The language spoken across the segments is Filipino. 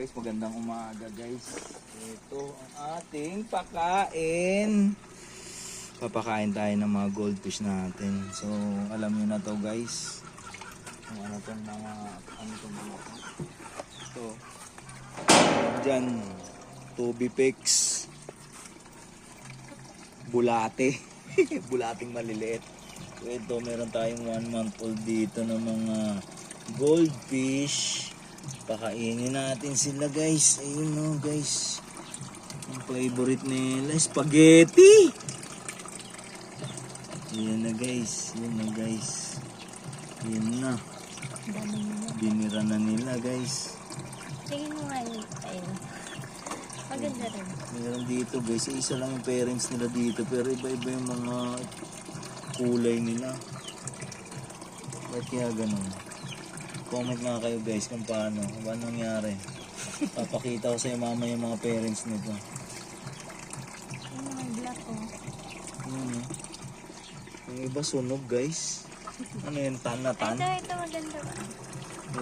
guys, magandang umaga guys. Ito ang ating pakain. Papakain tayo ng mga goldfish natin. So alam niyo na to guys. Kung ano tong mga ito. Diyan, Tubipix. Bulate. Bulating maliliit. So ito, meron tayong 1 month old dito ng mga goldfish. Pakainin natin sila guys. Ayun o guys. Ang favorite nila, spaghetti. Yan na guys. Yan na guys. Yan na. Binira na nila guys. Tingin mo nga yun. Ayun. Maganda rin. Meron dito guys. Isa lang yung parents nila dito. Pero iba-iba yung mga kulay nila. Ba't kaya ganun? Comment nga kayo guys kung paano nangyari. Papakita ko sa iyo mama yung mga parents nito. Yung mga black ko. Yung iba sunog guys. Ano yun? Tan na tan? Ito maganda ba?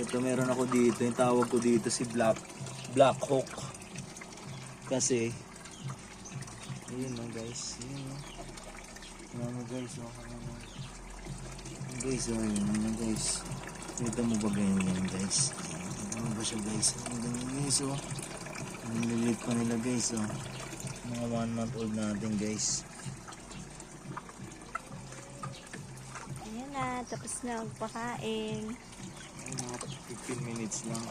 Ito meron ako dito. Yung tawag ko dito si Black Hawk. Kasi yun na guys. Yun na. Ano guys. Guys, yun na guys. Ito mo ba ganyan guys? Ano ba siya guys? Ang ganyan guys oh. Ang lilit pa nila guys oh. Mga 1 month old natin guys. Ayan na, tapos na magpakain. Mga 15 minutes lang.